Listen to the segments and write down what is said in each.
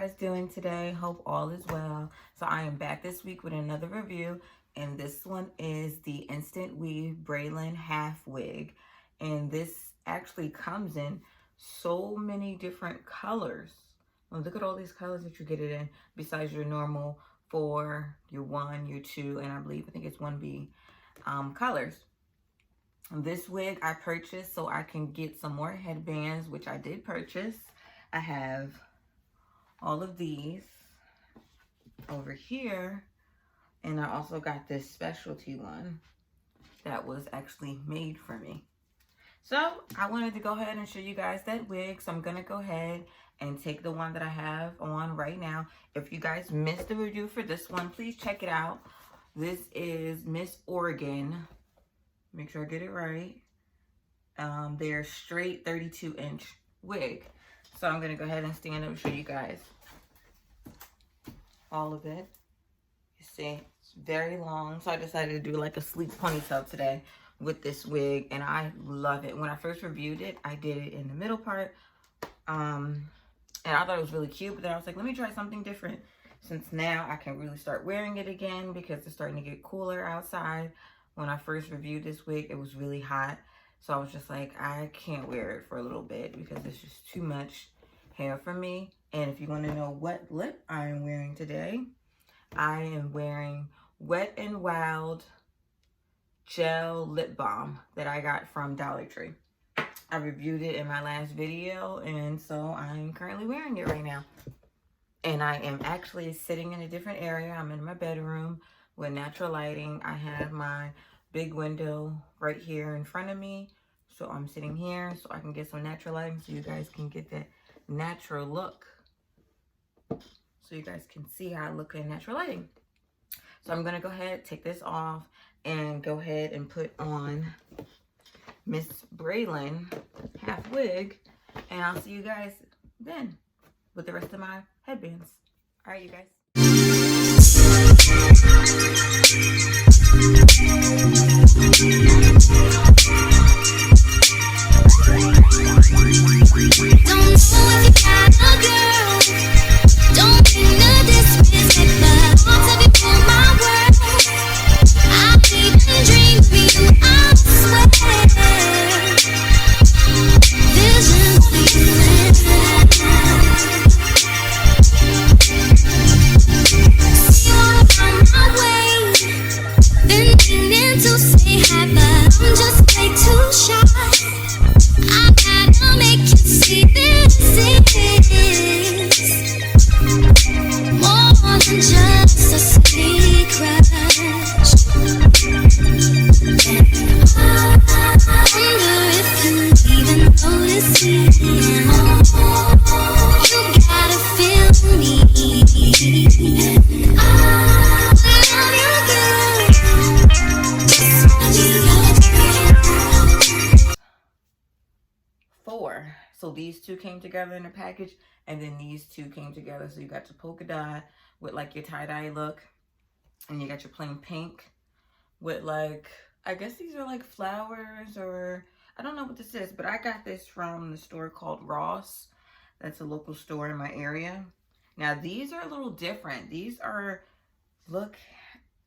guys doing today? Hope all is well. So I am back this week with another review, and this one is the Instant Weave Braelin half wig. And this actually comes in so many different colors. Well, look at all these colors that you get it in, besides your normal 4, your 1, your 2, and I think it's 1B colors. This wig I purchased so I can get some more headbands, which I did purchase. I have all of these over here, and I also got this specialty one that was actually made for me. So I wanted to go ahead and show you guys that wig, so I'm gonna go ahead and take the one that I have on right now. If you guys missed the review for this one, please check it out. This is Miss Oregon. Make sure I get it right. They're straight 32-inch wig. So I'm gonna go ahead and stand up and show you guys all of it. You see, it's very long. So I decided to do like a sleek ponytail today with this wig, and I love it. When I first reviewed it, I did it in the middle part. And I thought it was really cute, but then I was like, let me try something different, since now I can really start wearing it again because it's starting to get cooler outside. When I first reviewed this wig, it was really hot. So I was just like, I can't wear it for a little bit because it's just too much hair for me. And if you want to know what lip I am wearing today, I am wearing Wet n Wild Gel Lip Balm that I got from Dollar Tree. I reviewed it in my last video, and so I'm currently wearing it right now. And I am actually sitting in a different area. I'm in my bedroom with natural lighting. I have my big window right here in front of me. So I'm sitting here so I can get some natural lighting so you guys can get that natural look. So you guys can see how I look in natural lighting. So I'm gonna go ahead, take this off, and go ahead and put on Miss Braelin half wig. And I'll see you guys then with the rest of my headbands. All right, you guys. So these two came together in a package, and then these two came together. So you got your polka dot with like your tie-dye look, and you got your plain pink with like, I guess these are like flowers, or I don't know what this is, but I got this from the store called Ross. That's a local store in my area. Now these are a little different. These are, look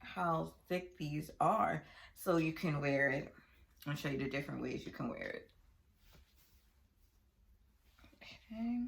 how thick these are. So you can wear it. I'll show you the different ways you can wear it. Okay.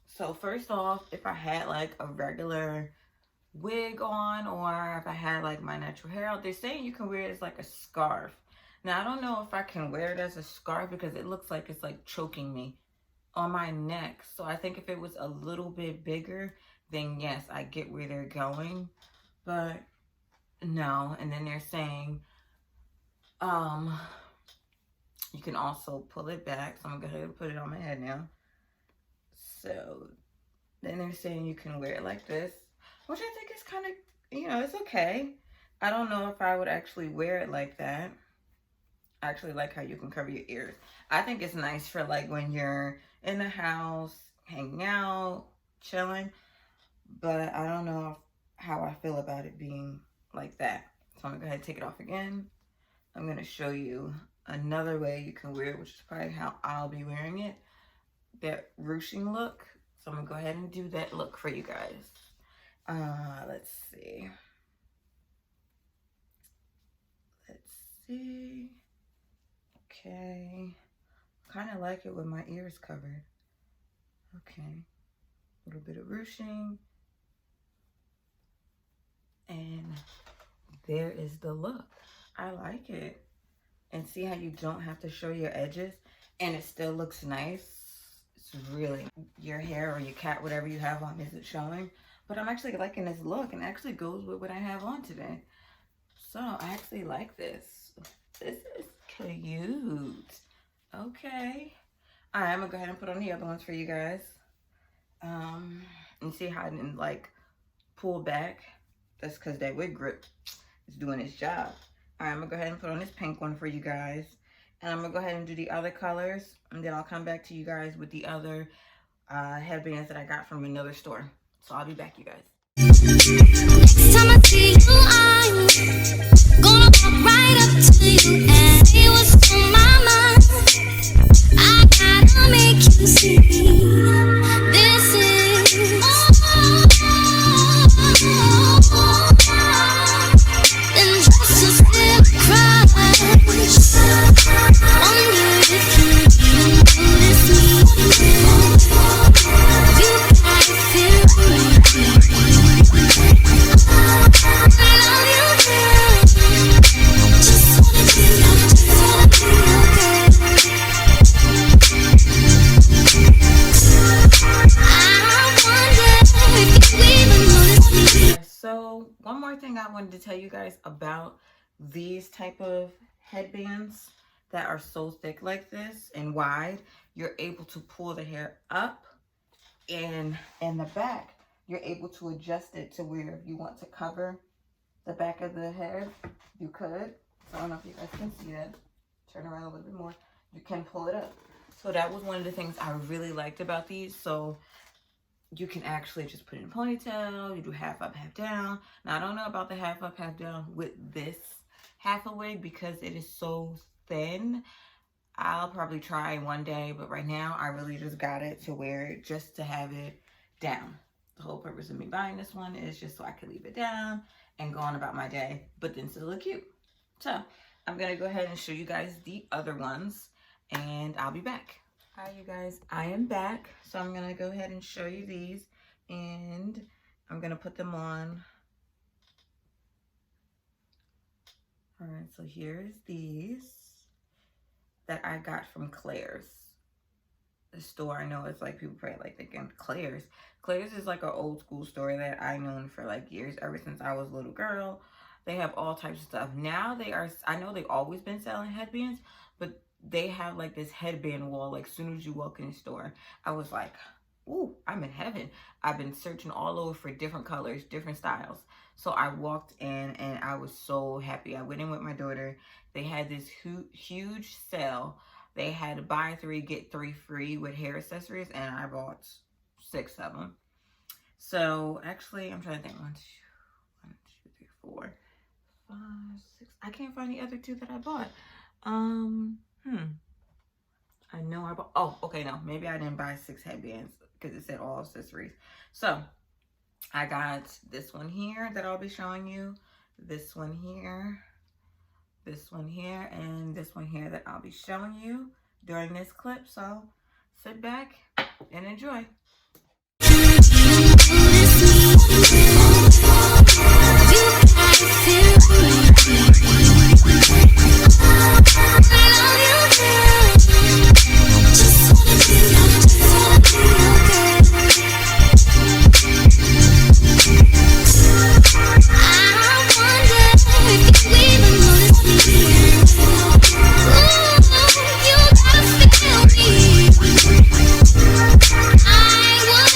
So first off, if I had like a regular wig on, or if I had like my natural hair out, they're saying you can wear it as like a scarf. Now I don't know if I can wear it as a scarf because it looks like it's like choking me on my neck. So I think if it was a little bit bigger, then yes, I get where they're going, but no. And then they're saying you can also pull it back. So I'm gonna go ahead and put it on my head now. So then they're saying you can wear it like this, which I think is kind of, you know, it's okay. I don't know if I would actually wear it like that. I actually like how you can cover your ears. I think it's nice for like when you're in the house, hanging out, chilling, but I don't know how I feel about it being like that. So I'm gonna go ahead and take it off again. I'm gonna show you another way you can wear it, which is probably how I'll be wearing it. That ruching look. So I'm gonna go ahead and do that look for you guys. Let's see. Okay. Kind of like it with my ears covered. Okay. A little bit of ruching. And there is the look. I like it. And see how you don't have to show your edges and it still looks nice. It's really, your hair or your cat, whatever you have on, isn't showing. But I'm actually liking this look, and it actually goes with what I have on today. So I actually like this. This is cute. Okay. All right, I'm gonna go ahead and put on the other ones for you guys. And see how I didn't like pull back. That's because that wig grip is doing its job. All right, I'm gonna go ahead and put on this pink one for you guys. And I'm gonna go ahead and do the other colors. And then I'll come back to you guys with the other headbands that I got from another store. So I'll be back, you guys. Next time I see you, I'm gonna walk right up to you and say what's on my mind. I gotta make you see this is and just a still cry. Wonder if you even notice me. You gotta feel me. So one more thing I wanted to tell you guys about these type of headbands that are so thick like this and wide. You're able to pull the hair up, and in the back you're able to adjust it to where you want to cover the back of the head. You could. So I don't know if you guys can see that. Turn around a little bit more. You can pull it up. So that was one of the things I really liked about these. So you can actually just put it in a ponytail. You do half up, half down. Now I don't know about the half up, half down with this half a wig because it is so thin. I'll probably try one day, but right now I really just got it to wear it just to have it down. The whole purpose of me buying this one is just so I can leave it down and go on about my day, but then still look cute. So I'm gonna go ahead and show you guys the other ones and I'll be back. Hi you guys, I am back. So I'm gonna go ahead and show you these and I'm gonna put them on. All right, so here's these that I got from Claire's. The store, I know it's like people probably like thinking Claire's. Claire's is like an old school store that I've known for like years, ever since I was a little girl. They have all types of stuff. Now they are, I know they've always been selling headbands, but they have like this headband wall. Like as soon as you walk in the store, I was like, ooh, I'm in heaven. I've been searching all over for different colors, different styles. So I walked in and I was so happy. I went in with my daughter. They had this huge sale. They had buy 3, get 3 free with hair accessories, and I bought 6 of them. So actually, I'm trying to think. 1, 2, 3, 4, 5, 6. I can't find the other 2 that I bought. I know I bought. Oh, okay, no, maybe I didn't buy 6 headbands because it said all accessories. So I got this one here that I'll be showing you. This one here. This one here, and this one here that I'll be showing you during this clip. So sit back and enjoy. I wonder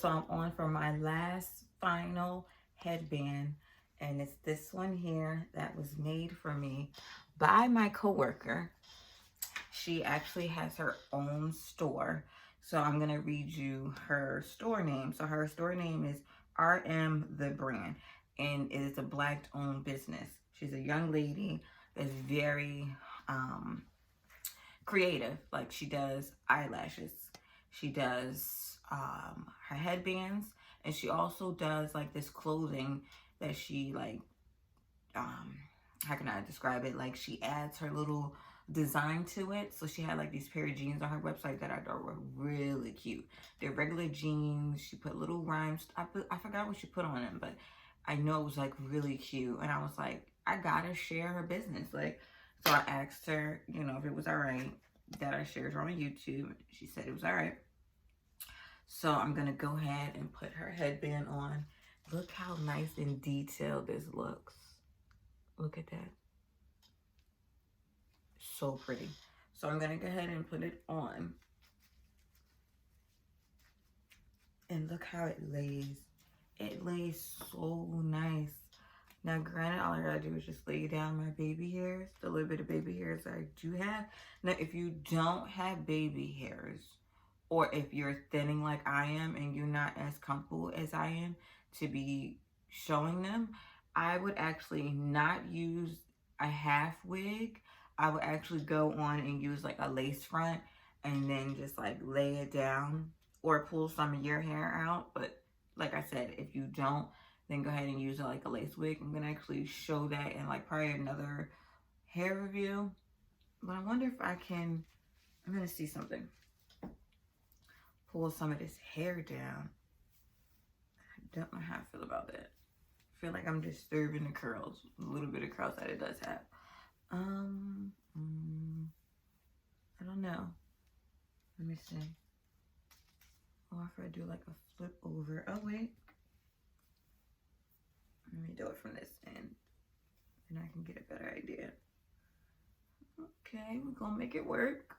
so I'm on for my last final headband, and it's this one here that was made for me by my coworker. She actually has her own store, so I'm gonna read you her store name. So her store name is RM The Brand, and it is a Black-owned business. She's a young lady that's very creative. Like, she does eyelashes, she does her headbands, and she also does like this clothing that she like how can I describe it, like she adds her little design to it. So she had like these pair of jeans on her website that I thought were really cute. They're regular jeans. She put little rhymes. I forgot what she put on them, but I know it was like really cute, and I was like, I gotta share her business. Like, so I asked her, you know, if it was all right that I shared her on YouTube. She said it was all right. So I'm gonna go ahead and put her headband on. Look how nice and detailed this looks. Look at that. So pretty. So I'm gonna go ahead and put it on. And look how it lays. It lays so nice. Now, granted, all I gotta do is just lay down my baby hairs, the little bit of baby hairs that I do have. Now, if you don't have baby hairs, or if you're thinning like I am and you're not as comfortable as I am to be showing them, I would actually not use a half wig. I would actually go on and use like a lace front and then just like lay it down or pull some of your hair out. But like I said, if you don't, then go ahead and use it like a lace wig. I'm gonna actually show that in like probably another hair review. But I wonder if I can, I'm gonna see something. Pull some of this hair down. I don't know how I feel about that. I feel like I'm disturbing the curls, a little bit of curls that it does have. I don't know. Let me see. Or if I do like a flip over. Oh wait. Let me do it from this end, and I can get a better idea. Okay, we're gonna make it work.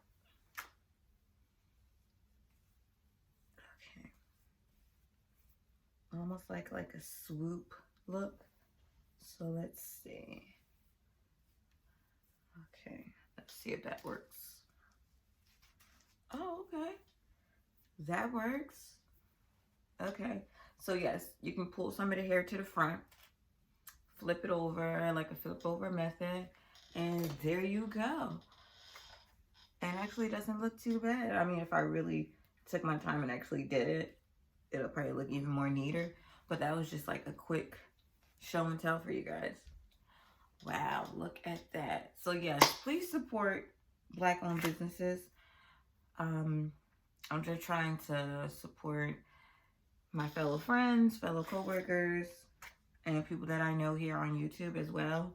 Okay. Almost like a swoop look. So let's see. Okay, let's see if that works. Oh, okay. That works. Okay, so yes, you can pull some of the hair to the front, flip it over like a flip over method, and there you go. And actually it doesn't look too bad. I mean, if I really took my time and actually did it, it'll probably look even more neater. But that was just like a quick show and tell for you guys. Wow, look at that. So yes, please support Black-owned businesses. I'm just trying to support my fellow friends, fellow co-workers, and people that I know here on YouTube as well.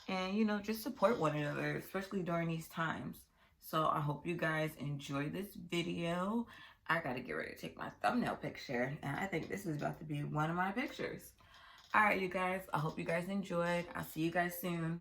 And, you know, just support one another, especially during these times. So I hope you guys enjoy this video. I gotta get ready to take my thumbnail picture, and I think this is about to be one of my pictures. All right, you guys, I hope you guys enjoyed. I'll see you guys soon.